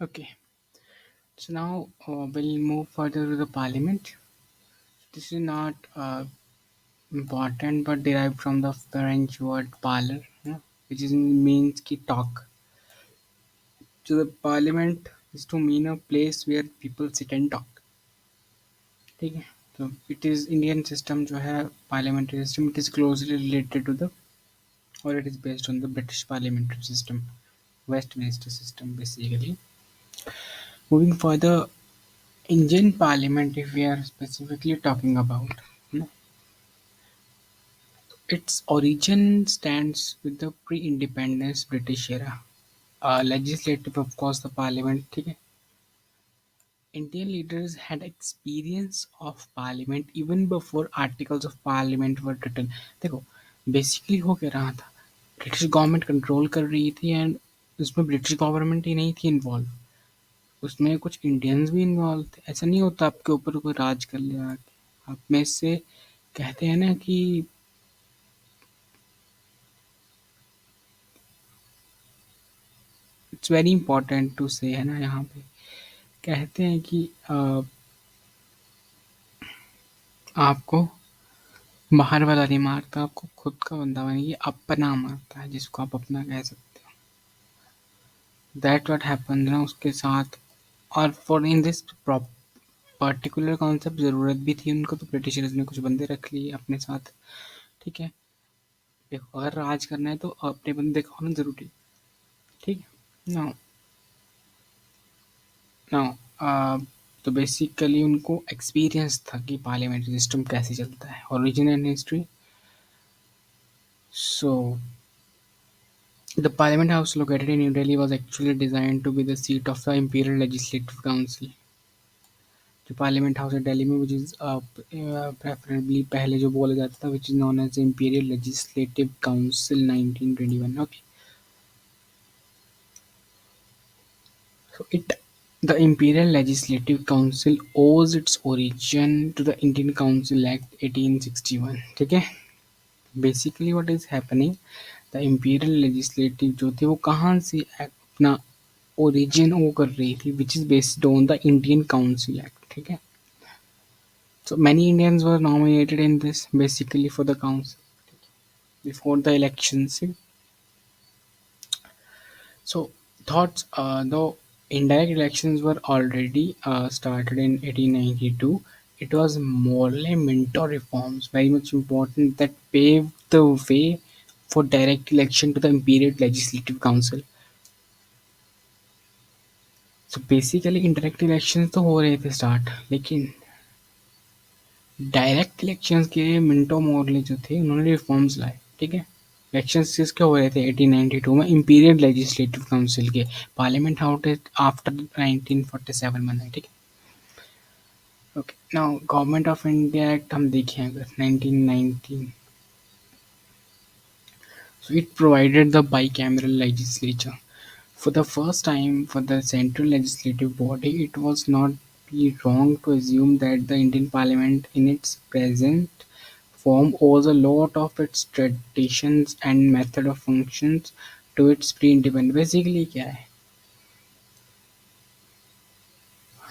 Okay, so now we'll move further to the parliament. This is not important but derived from the French word parler, which is means ki talk. So the parliament is to mean a place where people sit and talk. ठीक है? So it is Indian system जो है parliamentary system, it is closely related to the, or it is based on the British parliamentary system, Westminster system basically. Moving further, Indian parliament, if we are specifically talking about, you know, its origin stands with the pre-independence British era. Legislative, of course, the parliament. ठीक है? Indian leaders had experience of parliament even before articles of parliament were written. देखो, basically हो क्या रहा था, British government control कर रही थी एंड उसमें ब्रिटिश गवर्नमेंट ही नहीं थी इन्वॉल्व, उसमें कुछ इंडियंस भी इन्वॉल्व थे। ऐसा नहीं होता आपके ऊपर कोई राज कर लिया, आप में से कहते हैं ना कि इट्स वेरी इंपॉर्टेंट टू से, है ना, यहाँ पे कहते हैं कि आपको बाहर वाला नहीं मारता, आपको खुद का बंदा बने, ये अपना मारता है जिसको आप अपना कह सकते हो। दैट व्हाट हैपेंड ना उसके साथ। और for in this particular concept ज़रूरत भी थी उनको, तो ब्रिटिशर्स ने कुछ बंदे रख लिए अपने साथ। ठीक है, देखो अगर राज करना है तो अपने बंदे का होना जरूरी है। ठीक है, नाउ नाउ तो बेसिकली उनको एक्सपीरियंस था कि पार्लियामेंट्री सिस्टम कैसे चलता है। Origin and history. So the Parliament House located in New Delhi was actually designed to be the seat of the Imperial Legislative Council. जो पार्लियामेंट हाउस है दिल्ली में, which is preferably पहले जो बोला जाता था, which is known as the Imperial Legislative Council 1921. Okay, so the Imperial Legislative Council owes its origin to the Indian Council Act 1861. ठीक है, basically what is happening, the imperial legislative जो थे वो कहाँ से अपना ओरिजिन वो कर रही थी, which is based on the Indian council act. ठीक है, so many Indians were nominated in this basically for the council before the elections. So thoughts, though indirect elections were already started in 1892, it was morally Minto reforms very much important that paved the way for direct election to the Imperial Legislative Council. So basically indirect elections तो हो रहे थे start, लेकिन direct elections के लिए Minto Morley जो थे उन्होंने रिफॉर्म्स लाए। ठीक है, इलेक्शंस किसके हो रहे थे 1892 में, इंपीरियल लेजिस्लेटिव काउंसिल के। पार्लियामेंट आउट आफ्टर 1947 बना है। ठीक है, okay, now government of India act हम देखें अगर 1919, so it provided the bicameral legislature. For the first time for the central legislative body, it was not be wrong to assume that the Indian Parliament in its present form owes a lot of its traditions and method of functions to its pre-independent। Basically क्या है,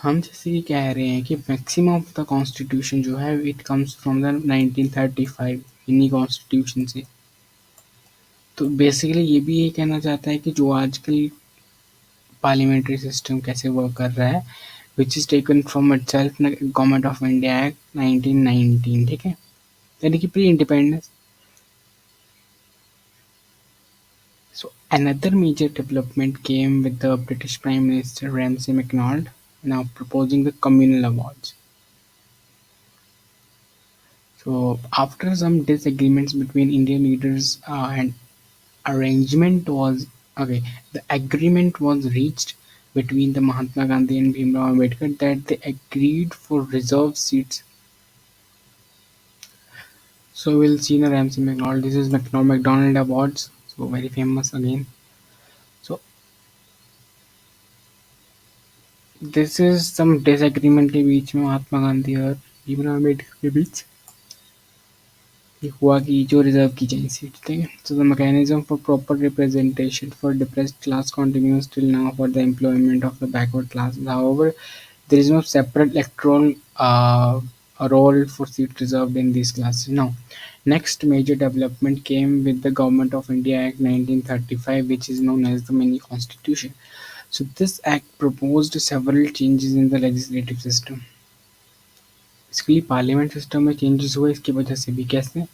हम जैसे कि कह रहे हैं कि maximum of the constitution जो है इट कम्स फ्रॉम द 1935 इन्हीं कॉन्स्टिट्यूशन से। तो बेसिकली ये भी ये कहना चाहता है कि जो आजकल पार्लियामेंट्री सिस्टम कैसे वर्क कर रहा है, which is taken from itself government of India act 1919। ठीक है, यानी कि pre independence. So another major development came with the British Prime Minister Ramsay MacDonald now proposing the communal awards. So after some disagreements between Indian leaders, and arrangement was okay, the agreement was reached between the Mahatma Gandhi and Bhimrao Ambedkar that they agreed for reserved seats. So we'll see the Ramsay MacDonald. This is MacDonald Awards, so very famous again. So this is some disagreement के बीच में महात्मा गांधी और भीमराव अम्बेडकर के बीच। ये हुआ कि जो reserve की जाए सीट, ठीक है। So the mechanism for proper representation for depressed class continues till now for the employment of the backward classes. However, there is no separate electoral role for seats reserved in these classes. Now, next major development came with the Government of India Act 1935, which is known as the mini constitution. So this act proposed several changes in the legislative system. Basically, parliament system में changes हुए इसकी वजह से भी कैसे?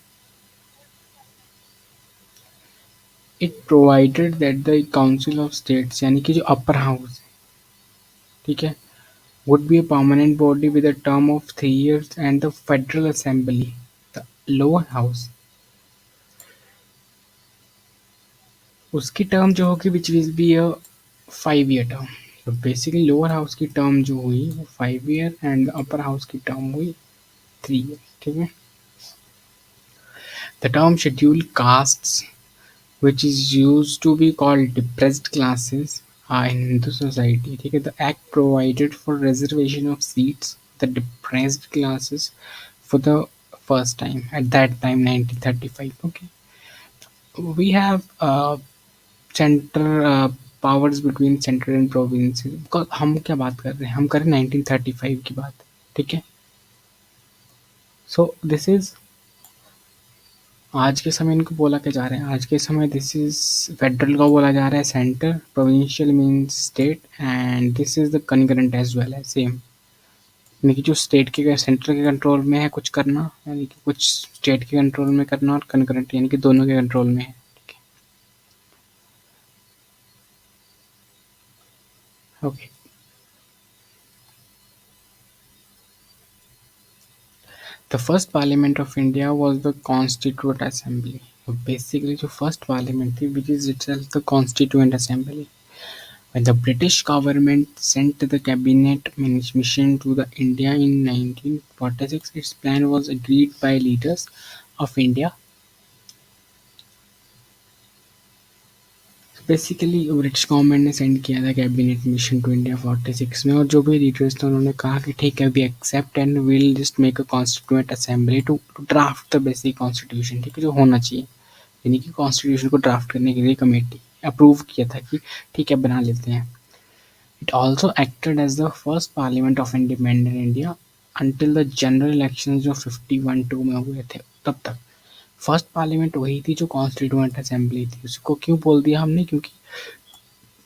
It provided that the Council of States यानी कि जो अपर हाउस है, ठीक है, would be a permanent body with a term of 3 years, and the Federal Assembly, the lower house, उसकी टर्म जो होगी which will be a 5 year term. तो बेसिकली लोअर हाउस की टर्म जो हुई वो 5 year एंड अपर हाउस की term हुई 3 year, ठीक है। The term schedule castes which is used to be called depressed classes in Hindu society. ठीक है, the act provided for reservation of seats the depressed classes for the first time at that time 1935. Okay, we have center powers between central and provinces. Because हम क्या बात कर रहे हैं, हम कर रहे हैं 1935 की बात, ठीक है। So this is आज के समय इनको बोला क्या जा रहा है, आज के समय दिस इज फेडरल का बोला जा रहा है centre, provincial means state, and this is the concurrent as well है सेम, यानी कि जो स्टेट के सेंटर के कंट्रोल में है कुछ करना, यानी कि कुछ स्टेट के कंट्रोल में करना, और कनकरेंट यानी कि दोनों के कंट्रोल में है, ठीक है। Okay, the first parliament of India was the constituent assembly. Basically जो फर्स्ट पार्लियामेंट थी which is itself the constituent assembly. When the British government sent the cabinet mission to the India in 1946, its plan was agreed by leaders of India. Basically British government ने send किया था cabinet mission to India 46 में, और जो भी leaders थे उन्होंने कहा कि ठीक है we accept and will just make a constituent assembly to draft the basic constitution, ठीक है, जो होना चाहिए, यानी कि कॉन्स्टिट्यूशन को ड्राफ्ट करने के लिए कमेटी अप्रूव किया था कि ठीक है बना लेते हैं. It also acted as the first parliament of independent India until the general elections जो 51-2 में हुए थे तब तक. फर्स्ट पार्लियामेंट वही थी जो कॉन्स्टिट्यूएंट असेंबली थी. उसको क्यों बोल दिया हमने, क्योंकि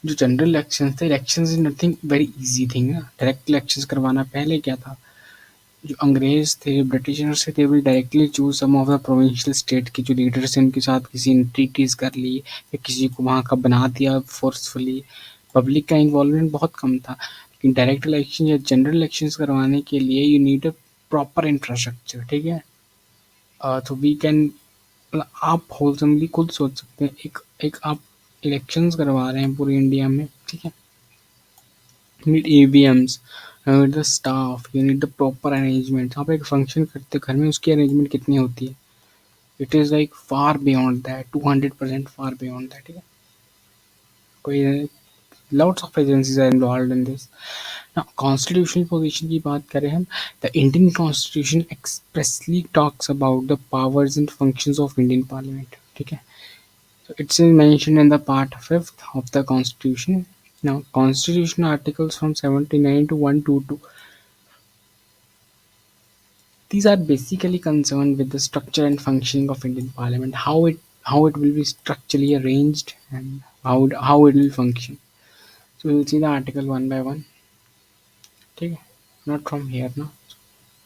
जो जनरल इलेक्शन थे, election is nothing very easy thing ना, डायरेक्ट इलेक्शन करवाना. पहले क्या था, जो अंग्रेज थे, ब्रिटिशर्स थे, will directly choose some of the provincial state के जो लीडर्स हैं उनके साथ किसी ने ट्रीटीज कर ली या किसी को वहाँ का बना दिया फोर्सफुली. पब्लिक का इन्वॉल्वमेंट बहुत कम था. लेकिन डायरेक्ट इलेक्शन या जनरल इलेक्शन करवाने के लिए you need a proper infrastructure, ठीक है. तो वी कैन, आप होलसमली खुद सोच सकते हैं, एक एक आप इलेक्शंस करवा रहे हैं पूरी इंडिया में, ठीक है. You need AVMs, you need the staff, you need the proper arrangement. आप एक फंक्शन करते घर में उसकी अरेंजमेंट कितनी होती है, it is like far beyond that, 200% far beyond that, ठीक है. कोई lots of agencies are involved in this. Now, constitutional position की बात करें हम, the Indian Constitution expressly talks about the powers and functions of Indian Parliament, ठीक है. So it's mentioned in the part fifth of the Constitution. Now, Constitution articles from 79 to 122. These are basically concerned with the structure and functioning of Indian Parliament, how it will be structurally arranged and how it will function. So we'll see the article one by one. ठीक है, not from here ना.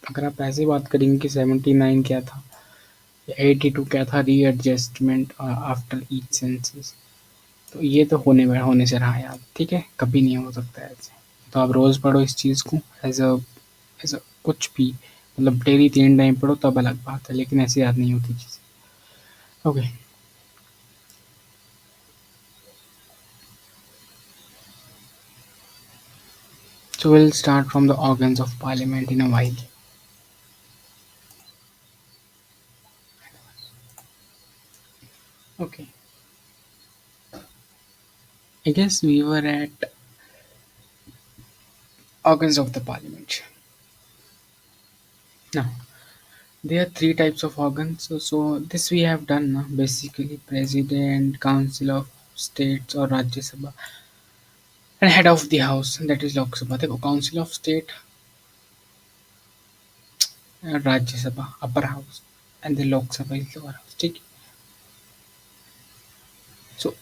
अगर आप ऐसे बात करेंगे कि 79 क्या था या 82 क्या था, रीएडजस्टमेंट आफ्टर ईच सेंसस, तो ये तो होने से रहा याद, ठीक है, कभी नहीं हो सकता है ऐसे. तो आप रोज़ पढ़ो इस चीज़ को एज अ कुछ भी, मतलब डेली 3 टाइम पढ़ो तब अलग बात है, लेकिन ऐसे याद नहीं होती चीज़ें. Okay, so we'll start from the organs of parliament in a while. Okay, I guess we were at organs of the parliament. Now, There are three types of organs. So this we have done now. Basically, President, Council of States or Rajya Sabha, and head of the House, that is Lok Sabha. देखो Council of State, Rajya Sabha, upper house, and the Lok Sabha is lower house. ठीक है? So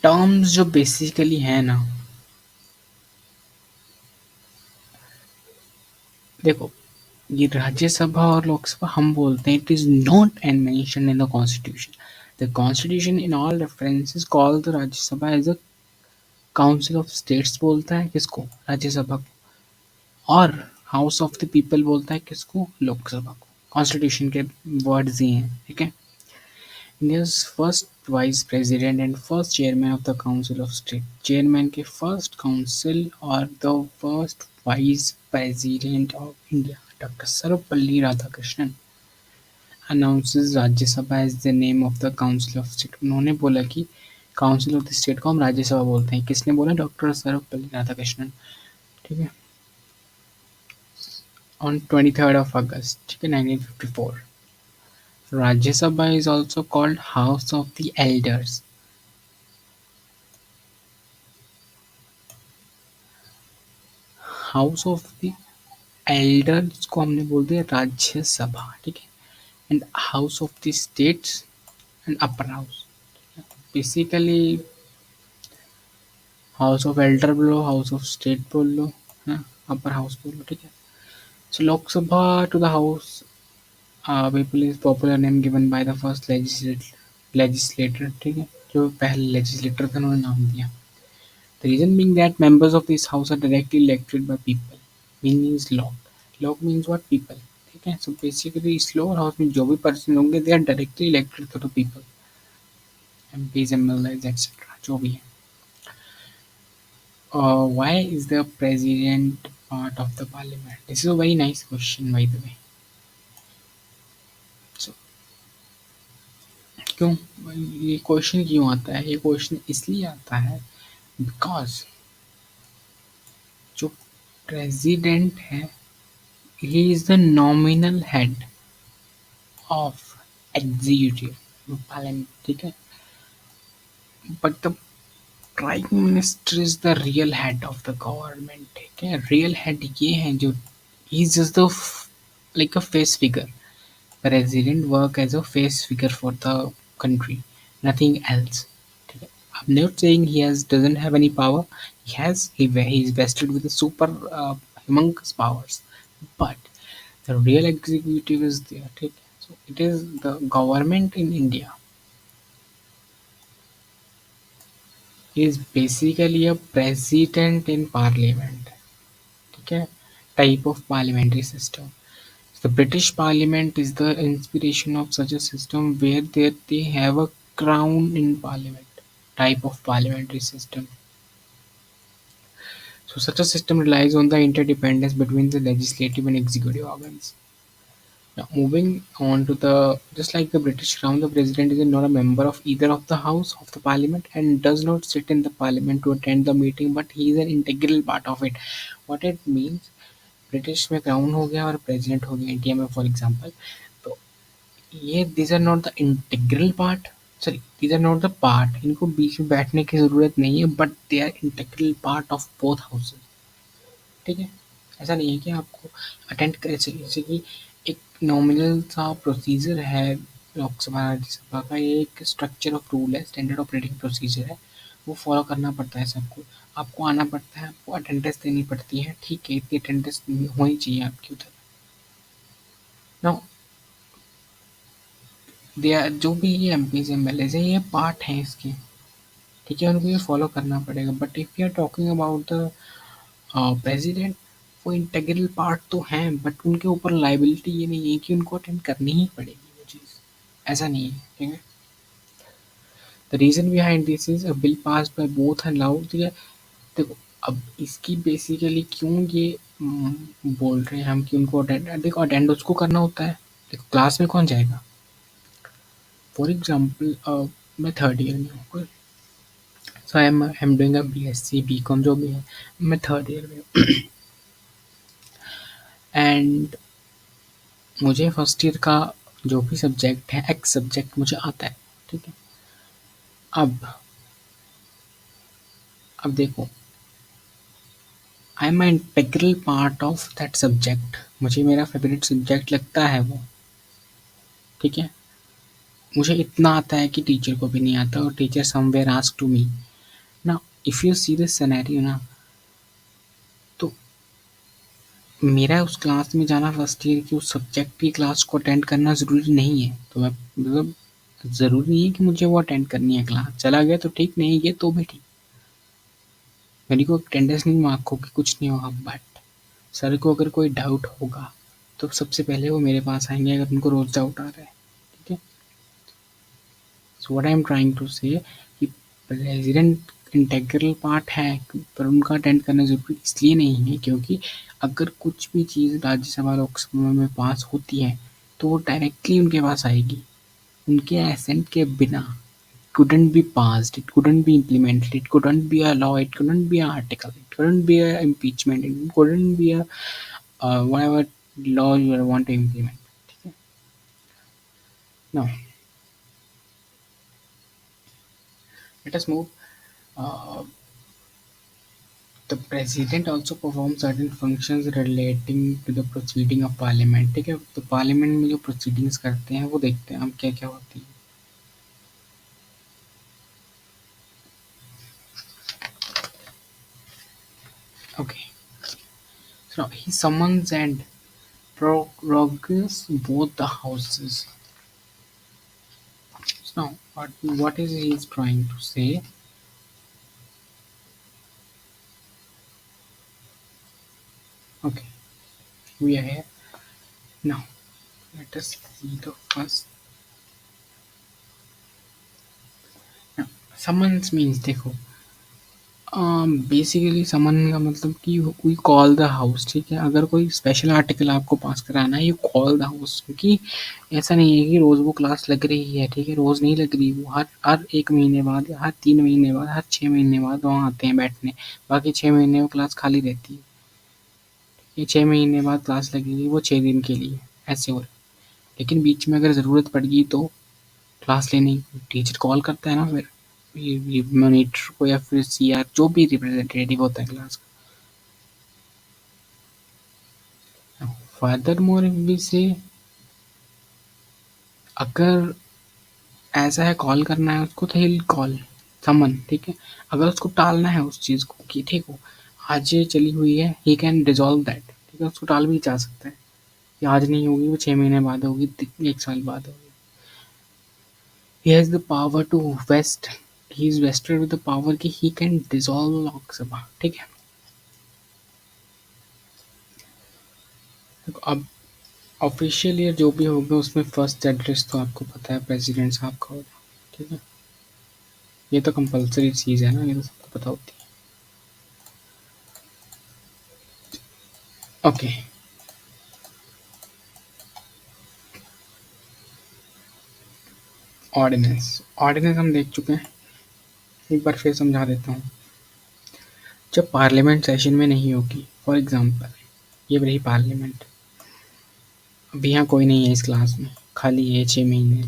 terms जो basically है ना, देखो ये राज्यसभा और लोकसभा हम बोलते हैं, it is not and mention in the constitution. The constitution in all references call the Rajya Sabha as a council of states बोलता है किसको, राज्यसभा को, और हाउस ऑफ द पीपल बोलता है किसको, लोकसभा को। कॉन्स्टिट्यूशन के वर्ड्स ही हैं, ठीक है। India's first vice president and first chairman of the council of state, chairman के फर्स्ट काउंसिल और the first vice president of India doctor Sarvepalli Radhakrishnan announces Rajya Sabha as the name of the council of state. उन्होंने बोला कि council of the state को हम राज्यसभा बोलते हैं। किसने बोला, डॉक्टर सर्वपल्ली राधाकृष्णन, ठीक है, ऑन 23rd of August, ठीक है, 1954। Rajya Sabha is also called House of the Elders। House of the elders को हमने बोल दिया राज्यसभा, ठीक है, and house of the states and upper house. Basically house of elder बोलो, हाउस ऑफ स्टेट बोल लो, है, अपर हाउस बोल लो, ठीक है। So Lok Sabha to the house people is popular name given by the first legislator, ठीक है, जो पहले लेजिस्लेटर थे उन्होंने नाम दिया। The reason being that members of this house are directly elected by people. Meaning is log. Log means what, people, ठीक है। So basically इस lower house में जो भी person होंगे they are directly elected to the people, MPs, MLAs, etc. जो भी है। Why is the president part of the parliament? This is a very nice question by the way. So क्यों ये question क्यों आता है? ये क्वेश्चन इसलिए आता है बिकॉज जो प्रेसिडेंट है he is the nominal head of executive parliament, ठीक है, but the prime minister is the real head of the government, ठीक है। real head ये है जो he is just the like a face figure। president work as a face figure for the country, nothing else, ठीक है। I'm not saying he has doesn't have any power, he is vested with a super humongous powers, but the real executive is there, ठीक है। So it is the government in India is basically a president in parliament, ठीक है, type of parliamentary system। The British Parliament is the inspiration of such a system where they have a crown in parliament, type of parliamentary system। So such a system relies on the interdependence between the legislative and executive organs। Now, moving on to the just like the British Crown, the President is not a member of either of the House of the Parliament and does not sit in the Parliament to attend the meeting, but he is an integral part of it। What it means, British में crown हो गया और president हो गया India में for example, तो ये these are not the integral part, sorry these are not the part, इनको बीच में बैठने की ज़रूरत नहीं है, but they are integral part of both houses, ठीक है। ऐसा नहीं है कि आपको अटेंड करे चाहिए, जैसे कि एक नॉमिनल सा प्रोसीजर है लोकसभा राज्यसभा का, ये एक स्ट्रक्चर ऑफ रूल है, स्टैंडर्ड ऑपरेटिंग प्रोसीजर है, वो फॉलो करना पड़ता है सबको। आपको आना पड़ता है, आपको अटेंडेंस देनी पड़ती है, ठीक है, इतनी अटेंडेंस होनी चाहिए आपकी उधर। नाउ दे आर जो भी ये एमपीज एमएलएज है ये पार्ट हैं इसके, ठीक है, उनको ये फॉलो करना पड़ेगा। But if you are talking about the president, वो इंटीग्रल पार्ट तो हैं बट उनके ऊपर लाइबिलिटी ये नहीं है कि उनको अटेंड करनी ही पड़ेगी वो चीज़, ऐसा नहीं है, ठीक है। The reason behind this is a bill passed by both allowed, ठीक है। देखो अब इसकी बेसिकली क्यों ये बोल रहे हैं हम कि उनको अटेंड, देखो अटेंड उसको करना होता है, देखो क्लास में कौन जाएगा, फॉर एग्जाम्पल मैं थर्ड ईयर में हूँ, so I am doing a BSc BCom जो भी है, मैं थर्ड ईयर में हूँ एंड मुझे फर्स्ट ईयर का जो भी सब्जेक्ट है, एक्स सब्जेक्ट मुझे आता है, ठीक है। अब देखो, I am an integral part of that subject, मुझे मेरा फेवरेट सब्जेक्ट लगता है वो, ठीक है। मुझे इतना आता है कि टीचर को भी नहीं आता, और teacher somewhere ask to me ना, if you see this scenario ना, तो मेरा उस क्लास में जाना फर्स्ट ईयर की उस सब्जेक्ट की क्लास को अटेंड करना ज़रूरी नहीं है। तो मैं मतलब ज़रूरी नहीं है कि मुझे वो अटेंड करनी है क्लास, चला गया तो ठीक, नहीं गया तो भी ठीक। मेरी को अटेंडेंस नहीं मार्क होगी, कुछ नहीं होगा, बट सर को अगर कोई डाउट होगा तो सबसे पहले वो मेरे पास आएंगे, अगर उनको रोज़ डाउट आ रहा है, ठीक है। So what I am trying to say कि प्रेसिडेंट इंटेग्रल पार्ट है, पर उनका अटेंड करना ज़रूरी इसलिए नहीं है क्योंकि अगर कुछ भी चीज़ राज्यसभा लोकसभा में पास होती है तो वो डायरेक्टली उनके पास आएगी, उनके एसेंट के बिना couldn't be passed, it couldn't be implemented, it couldn't be a law, it couldn't be an article, it couldn't be a impeachment, it couldn't be a whatever law you want to implement. ठीक है? Now, let us move. Uh, the president also performs certain functions relating to the proceeding of parliament. ठीक है, तो parliament में जो proceedings करते हैं वो देखते हैं हम क्या क्या होती है। Okay, so now he summons and prorogues both the houses. So now, what is he is trying to say? Okay, we are here now. Let us see the first. Now, summons means देखो, basically समन का मतलब कि we call the house, ठीक है। अगर कोई special article आपको पास कराना है, यू कॉल द हाउस, क्योंकि ऐसा नहीं है कि रोज़ वो क्लास लग रही है, ठीक है, रोज़ नहीं लग रही, वो हर हर 1 महीने बाद या हर 3 महीने बाद, हर 6 महीने बाद वहाँ आते हैं बैठने, बाकी 6 महीने वो क्लास खाली रहती है। ये 6 महीने बाद क्लास लगेगी वो 6 दिन के लिए, ऐसे हो रहा है। लेकिन बीच में अगर ज़रूरत पड़ गई तो क्लास लेने टीचर कॉल करता है ना, फिर ये मॉनिटर को या फिर सीआर जो भी रिप्रेजेंटेटिव होता है क्लास का। फर्दर मोर भी से अगर ऐसा है कॉल करना है उसको तो हिल कॉल समन, ठीक है। अगर उसको टालना है उस चीज़ को कि ठीक हो आज ये चली हुई है, ही कैन डिजॉल्व दैट, ठीक है, उसको टाल भी जा सकता है कि आज नहीं होगी, वो 6 महीने बाद होगी, 1 साल बाद होगी। He has the power to vest, he is vested with the power कि he can dissolve लोकसभा, ठीक है। अब ऑफिशियल ईयर जो भी होगा उसमें फर्स्ट एड्रेस तो आपको पता है प्रेसिडेंट साहब का होगा, ठीक है। ये तो कंपलसरी चीज़ है ना, ये तो सबको पता होती है। ओके, ऑर्डिनेंस, ऑर्डिनेंस हम देख चुके हैं, एक बार फिर समझा देता हूँ। जब पार्लियामेंट सेशन में नहीं होगी, फॉर एग्जांपल ये रही पार्लियामेंट, अभी यहाँ कोई नहीं है इस क्लास में, खाली है 6 महीने,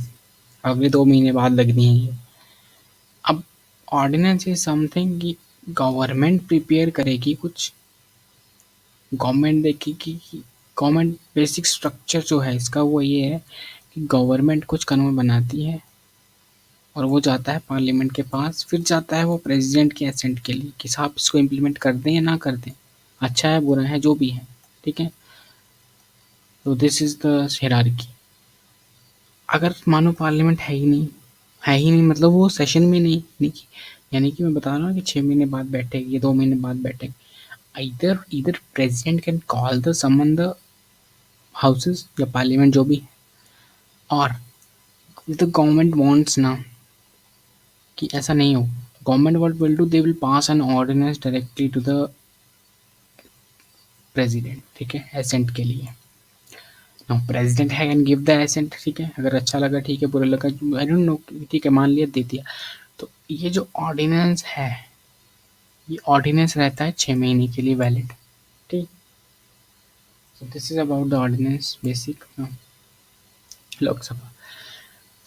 अगले 2 महीने बाद लगनी है ये। अब ऑर्डिनेंस इज समथिंग कि गवर्नमेंट प्रिपेयर करेगी कुछ, गवर्नमेंट देखेगी कि गवर्नमेंट बेसिक स्ट्रक्चर जो है इसका वो ये है कि गवर्नमेंट कुछ कानून बनाती है और वो जाता है पार्लियामेंट के पास, फिर जाता है वो प्रेसिडेंट के एसेंट के लिए कि साहब इसको इम्प्लीमेंट कर दें या ना कर दें, अच्छा है बुरा है जो भी है, ठीक है। तो दिस इज द हायरार्की। अगर मानो पार्लियामेंट है ही नहीं, है ही नहीं मतलब वो सेशन में नहीं, यानी कि मैं बता रहा हूँ कि 6 महीने बाद बैठेगी या 2 महीने बाद बैठेगी, either president can call the summon the houses या parliament जो भी, और the government wants ना कि ऐसा नहीं हो, government what will do, they will pass an ordinance directly to the president, ठीक है, assent के लिए। now president है can give the assent, ठीक है, अगर अच्छा लगा ठीक है, बुरा लगा आई डोंट नो, ठीक है, मान लिया दे दिया। तो ये जो ऑर्डिनेंस है, ये ऑर्डिनेंस रहता है 6 महीने के लिए वैलिड, ठीक। So this is about the ordinance basic. Lok Sabha.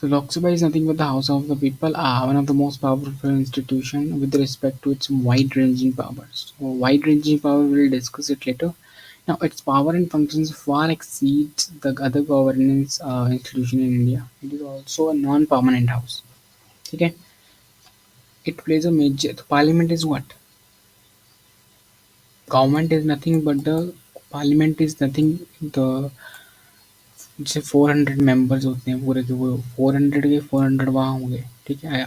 So Lok Sabha is nothing but the House of the People, one of the most powerful institution with respect to its wide-ranging powers. So wide-ranging power, we'll discuss it later. Now, its power and functions far exceeds the other governance institution in India. It is also a non-permanent house. Okay, it plays a major. The parliament is what? Government is nothing but the parliament is nothing. The जैसे 400 members होते हैं पूरे के वो 400 के 400 वहाँ होंगे ठीक है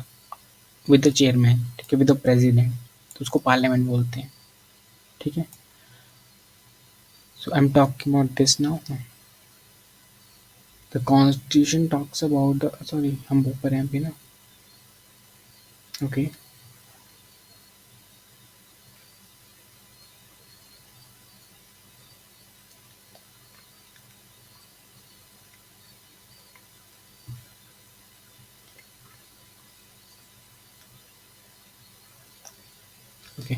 विद द चेयरमैन ठीक है विद द प्रेसिडेंट तो उसको पार्लियामेंट बोलते हैं ठीक है so I am talking about this now the constitution talks about the sorry हम ऊपर हैं अभी ना okay okay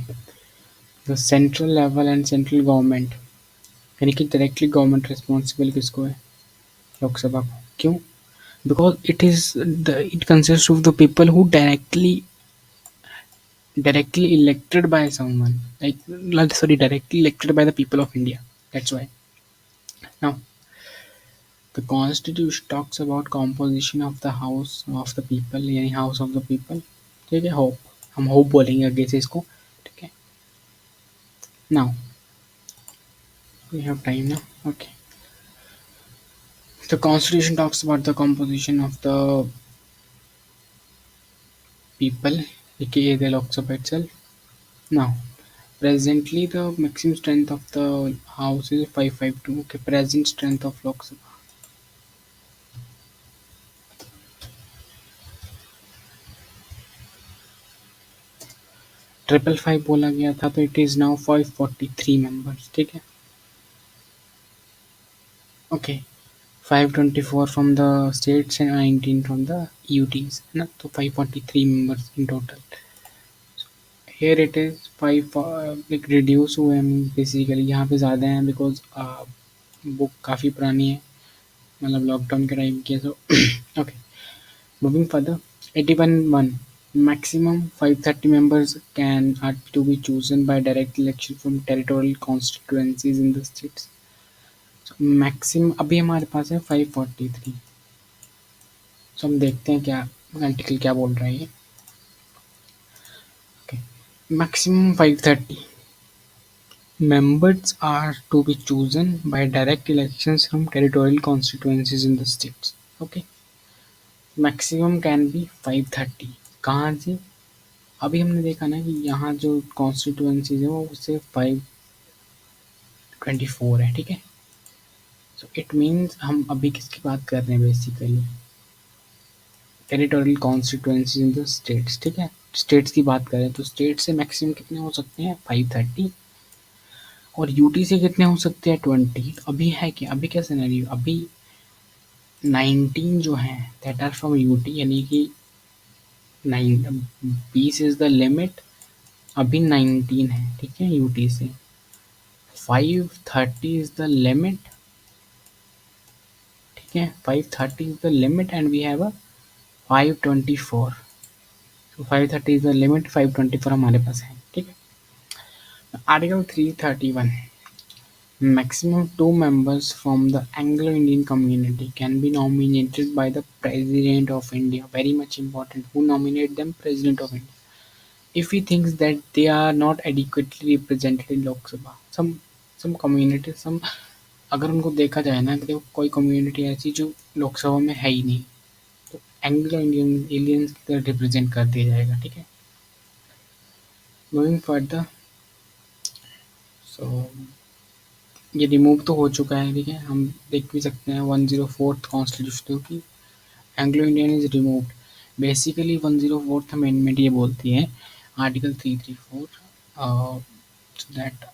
the central level and central government यानी कि डायरेक्टली गवर्नमेंट रिस्पॉन्सिबल किसको है लोकसभा को क्यों because it is the it consist of the people who directly elected by someone like sorry directly elected by the people of India. That's why. Now the constitution talks about composition of the house of the people यानी house of the people ठीक है hope हम hope बोलेंगे आगे से इसको ठीक है now we have time now okay the constitution talks about the composition of the people aka the Lok Sabha itself now presently the maximum strength of the house is 552 okay present strength of Lok Sabha 555 बोला गया था तो it is now 543 members ठीक है okay 524 from the states and 19 from the UTs है ना तो 543 members in total here it is 5 like reduce हुए हैं बेसिकली यहाँ पे ज़्यादा हैं बिकॉज बुक काफ़ी पुरानी है मतलब लॉकडाउन के टाइम की है तो okay moving further 81 maximum 530 members can are to be chosen by direct election from territorial constituencies in the states. So maximum अभी हमारे पास है 543 सो हम देखते हैं क्या आर्टिकल क्या बोल रहा है ये okay. Maximum 530 members are to be chosen by direct elections from territorial constituencies in the states. Okay. Maximum can be 530 कहाँ से अभी हमने देखा ना कि यहाँ जो कॉन्स्टिट्यूएंसीज है वो सिर्फ 524 है ठीक है सो इट मीन्स हम अभी किसकी बात कर रहे हैं basically territorial constituencies in the states ठीक है स्टेट्स की बात करें तो स्टेट से मैक्सिमम कितने हो सकते हैं 530 और यूटी से कितने हो सकते हैं 20 अभी है क्या अभी क्या सिनेरियो अभी 19 जो है दैट आर फ्रॉम यूटी यानी कि 20 इज द लिमिट अभी 19 है ठीक है यूटी से 530 is the limit ठीक है 530 is the limit and we have a 524 so 530 is the limit 524 हमारे पास है ठीक है article 331 maximum two members from the Anglo-Indian community can be nominated by the President of India very much important who nominate them President of India if he thinks that they are not adequately represented in Lok Sabha some community some अगर उनको देखा जाए ना कि देखो कोई community ऐसी जो लोकसभा में है ही नहीं तो एंग्लो इंडियन एलियंस की तरह रिप्रेजेंट कर दिया जाएगा ठीक है गोइंग फर्दर सो ये रिमूव तो हो चुका है ठीक है हम देख भी सकते हैं 104th कॉन्स्टिट्यूशन की Anglo Indian is removed basically 104th amendment ये बोलती है आर्टिकल 334 दैट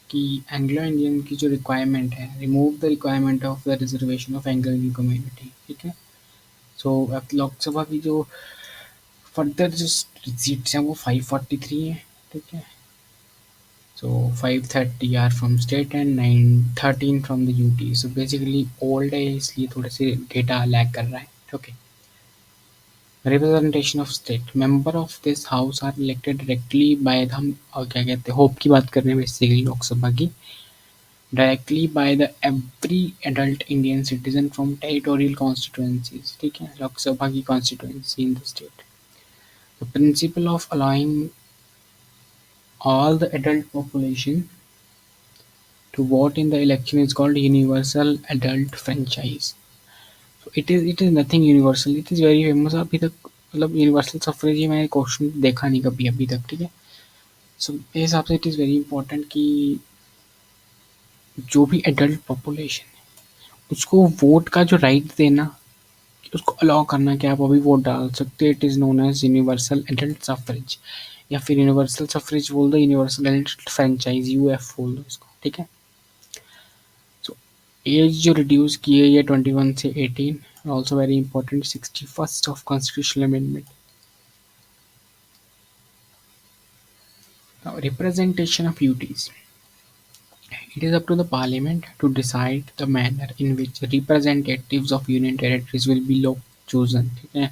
कि एंग्लो इंडियन की जो रिक्वायरमेंट है remove the requirement of the reservation of Anglo Indian community ठीक है सो अब लोकसभा की जो फर्दर जो सीट्स हैं वो 543 है ठीक है So 530 are from state and 913 from the UT. So basically old है इसलिए थोड़े से डेटा लैग कर रहा है. Okay. Representation of state. Member of this house are elected directly by the हम क्या कहते हैं होप की बात कर रहे हैं बेसिकली लोकसभा की. Directly by the every adult Indian citizen from territorial constituencies. ठीक है लोकसभा की constituency in the state. The principle of allowing all the adult population to vote in the election is called universal adult franchise. So it is nothing universal. It is very famous. अभी तक मतलब universal suffrage ये मैंने question देखा नहीं कभी अभी तक. ठीक है. सो मेरे हिसाब से इट इज़ वेरी इंपॉर्टेंट कि जो भी एडल्ट पॉपुलेशन है उसको वोट का जो राइट देना उसको अलाउ करना कि आप अभी वोट डाल सकते हैं. It is known as universal adult suffrage या फिर यूनिवर्सल सफरेज बोल दो यूनिवर्सल एडल्ट फ्रेंचाइज यूएफ बोल दो इसको. ठीक है. सो एज जो रिड्यूस की है ये 21 से 18. Also very important 61st of constitutional amendment. Representation of UTs. It is up to the Parliament to decide the manner in which representatives of Union territories will be chosen. ठीक है.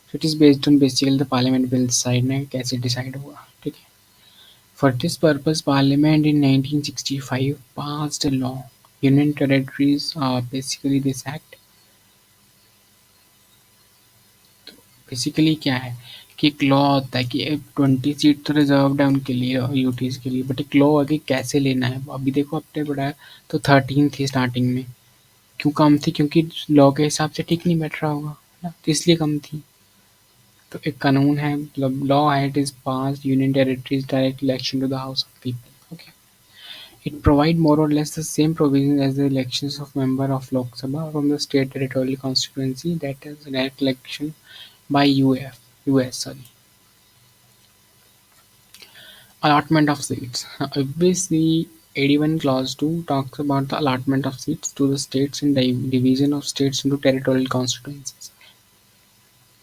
So it is based on basically the Parliament will decide ना कैसे decide होगा. ठीक है. For this purpose, Parliament in 1965 passed a law. Union territories are basically this act. Basically क्या है कि एक लॉ होता है कि 20 सीट तो रिजर्व्ड है उनके लिए यूटीज के लिए. बट एक लॉ है कि कैसे लेना है. अभी देखो अपने बढ़ाया तो 13 थी स्टार्टिंग में. क्यों कम थी? क्योंकि लॉ के हिसाब से ठीक नहीं बैठ रहा होगा है ना, तो इसलिए कम थी. तो एक कानून है मतलब लॉ है. It is pass union territories direct election to the house of people. Okay. It provide more or less the same provisions as the elections of member of Lok Sabha from the state territorial constituency, that is direct election by US. Sorry. Allotment of seats. Obviously, 81 clause 2 talks about the allotment of seats to the states and division of states into territorial constituencies.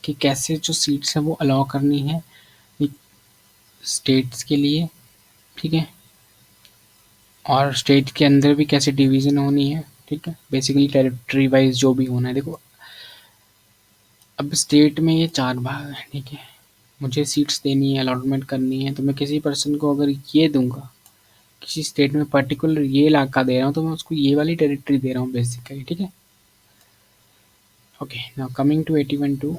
कि कैसे जो seats हैं वो allow करनी है states के लिए. ठीक है. और स्टेट के अंदर भी कैसे डिवीजन होनी है. ठीक है. बेसिकली टेरिटरी वाइज जो भी होना है. देखो अब स्टेट में ये 4 भाग हैं. ठीक है. मुझे सीट्स देनी है अलॉटमेंट करनी है तो मैं किसी पर्सन को अगर ये दूंगा किसी स्टेट में पर्टिकुलर ये इलाका दे रहा हूँ तो मैं उसको ये वाली टेरिटरी दे रहा हूँ बेसिकली. ठीक है. Okay. Now coming to 81(2).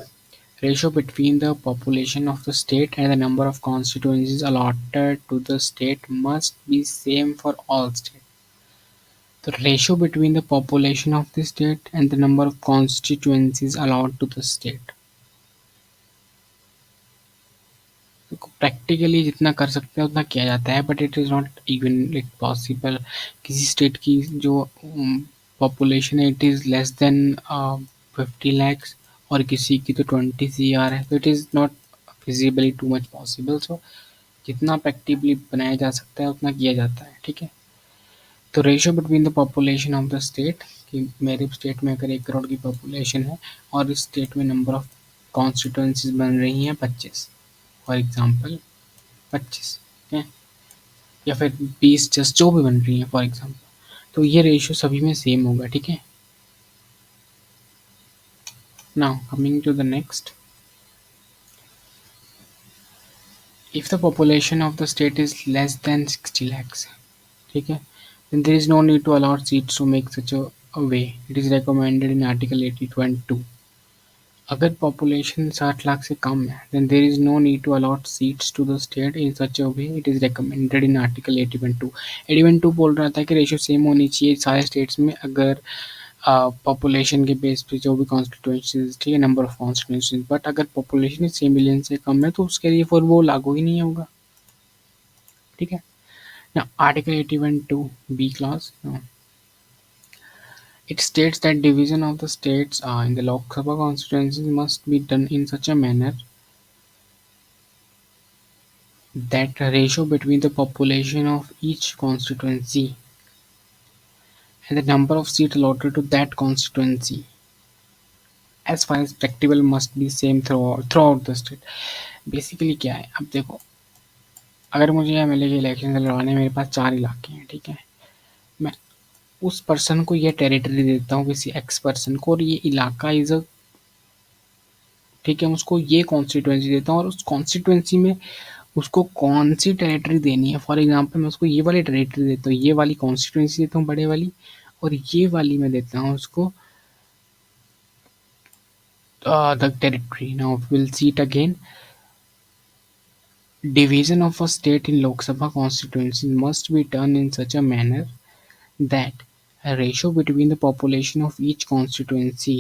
Ratio between the population of the state and the number of constituencies allotted to the state must be same for all states. The ratio between the population of the state and the number of constituencies allowed to the state. Practically जितना कर सकते हैं उतना किया जाता है but it is not even it possible. किसी state की जो पॉपुलेशन है it is less than 50 lakhs और किसी की तो 20 CR है. तो it is not feasibly too much possible. So जितना प्रैक्टिकली बनाया जा सकता है उतना किया जाता है. ठीक है. तो ratio between the population of the state कि मेरे स्टेट में अगर 1 करोड़ की पॉपुलेशन है और इस स्टेट में नंबर ऑफ कॉन्स्टिट्यूंसीज बन रही हैं 25 फॉर एग्जांपल 25 है या फिर 20 जस्ट जो भी बन रही हैं फॉर एग्जांपल तो ये रेशियो सभी में सेम होगा. ठीक है. Now coming to the next. If the population of the state is less than 60 lakhs. ठीक है. then there is no need to allot seats to make such a way. It is recommended in Article 80(2). अगर population 60 lakh से कम है then there is no need to allot seats to the state in such a way. It is recommended in Article 80(2). 80(2) बोल रहा था कि ratio same होनी चाहिए सारे स्टेट्स में अगर पॉपुलेशन के बेस पे जो भी कॉन्स्टिट्यूंसीज ठीक है नंबर ऑफ कॉन्स्टिट्यूंसीज. बट अगर पॉपुलेशन 6 मिलियन से कम है तो उसके लिए फिर वो लागू ही नहीं होगा. ठीक है. Now Article 81(2) B clause. Now, it states that division of the states in the Lok Sabha constituencies must be done in such a manner that the ratio between the population of each constituency and the number of seats allotted to that constituency as far as practicable must be same throughout the state. Basically क्या है अब देखो अगर मुझे MLA के election लड़वाने मेरे पास 4 इलाके हैं, ठीक है? मैं उस पर्सन को ये टेरिटरी देता हूँ, किसी एक्स पर्सन को, और ये इलाका इज़ अ, ठीक है? मैं उसको ये कॉन्स्टिट्यूएंसी देता हूँ और उस कॉन्स्टिट्यूएंसी में उसको कौन-सी टेरिटरी देनी है, फॉर एग्ज़ाम्पल मैं उसको ये वाली टेरिटरी देता हूँ, ये वाली कॉन्स्टिट्यूएंसी देता हूँ बड़े वाली, और ये वाली मैं देता हूँ उसको the territory. Now we'll see it again. Division of a state in Lok Sabha constituency must be done in such a manner that a ratio between the population of each constituency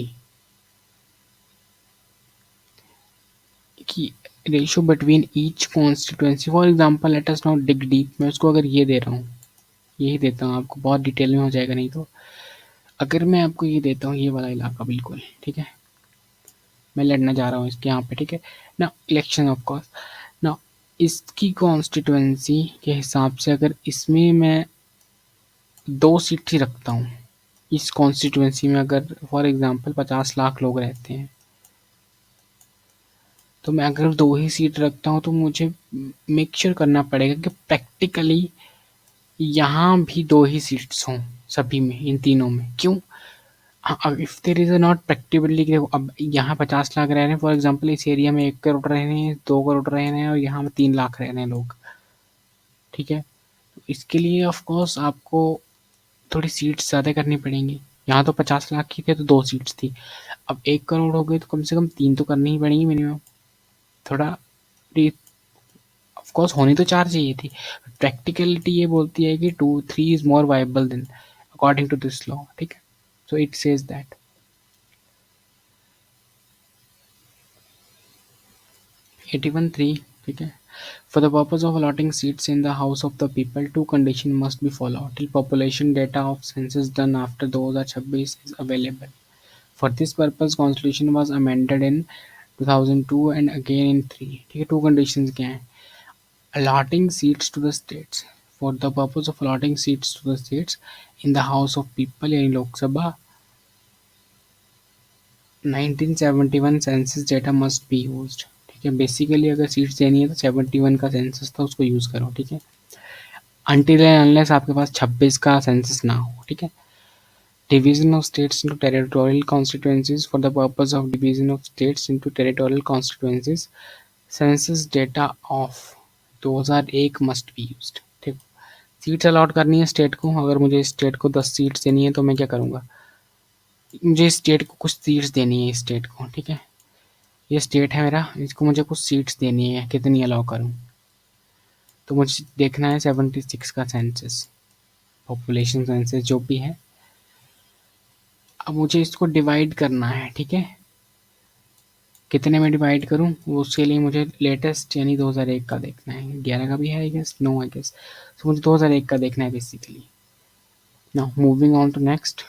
की ratio between each constituency, for example let us not dig deep, मैं उसको अगर ये दे रहा हूँ, यही देता हूँ आपको, बहुत डिटेल में हो जाएगा नहीं तो। अगर मैं आपको ये देता हूँ, ये वाला इलाका बिल्कुल, ठीक है? मैं लड़ना जा रहा हूँ इसके यहाँ पे, ठीक है ना? इलेक्शन ऑफ कोर्स ना, इसकी कॉन्स्टिट्यूएंसी के हिसाब से अगर इसमें मैं 2 सीट ही रखता हूँ, इस कॉन्स्टिट्यूएंसी में अगर फॉर एग्जांपल 50 लाख लोग रहते हैं, तो मैं अगर 2 ही सीट रखता हूँ तो मुझे मेक श्योर करना पड़ेगा कि प्रैक्टिकली यहाँ भी 2 ही सीट्स हों सभी में, इन तीनों में। क्यों? If there is not practically, अब यहाँ 50 लाख रह रहे हैं फॉर एग्जांपल, इस एरिया में 1 करोड़ रह रहे हैं, 2 करोड़ रह रहे हैं, और यहाँ में 3 लाख रह रहे हैं लोग, ठीक है? तो इसके लिए ऑफ कोर्स आपको थोड़ी सीट्स ज़्यादा करनी पड़ेंगी। यहाँ तो 50 लाख की थे तो 2 सीट्स थी, अब 1 करोड़ हो गए तो कम से कम 3 तो करनी ही पड़ेंगी मिनिमम। थोड़ा ऑफ कोर्स होनी तो 4 चाहिए थी। प्रैक्टिकलिटी ये बोलती है कि 2-3 is more viable than according to this law, ठीक है? सो इट सेज दैट 81(3), ठीक है? For the purpose of allotting seats in the House of the People, two conditions must be followed till population data of census done after 2026 is available. For this purpose, Constitution was amended in 2002 and again in 3. ठीक है? 2 conditions क्या हैं? Allotting seats to the states. For the purpose of allotting seats to the states in the House of People यानी लोक सभा, 1971 census data must be used, ठीक है? Basically अगर सीट्स देनी है तो 71 का सेंसस था, उसको यूज़ करो, ठीक है? अनटिल एंड अनलेस आपके पास 26 का सेंसस ना हो, ठीक है? Division of states into territorial constituencies. For the purpose of division of states into territorial constituencies, census data of 2001 must be used. ठीक, सीट्स अलॉट करनी है स्टेट को। अगर मुझे स्टेट को 10 सीट्स देनी है तो मैं क्या करूँगा, मुझे स्टेट को कुछ सीट्स देनी है स्टेट को, ठीक है? ये स्टेट है मेरा, इसको मुझे कुछ सीट्स देनी है, कितनी अलाउ करूँ? तो मुझे देखना है 76 का सेंसस, पॉपुलेशन सेंसस जो भी है। अब मुझे इसको डिवाइड करना है, ठीक है? कितने में डिवाइड करूँ? उसके लिए मुझे लेटेस्ट यानी 2001 का देखना है। 11 का भी है I guess, no I guess. तो मुझे 2001 का देखना है basically. Now moving on to next.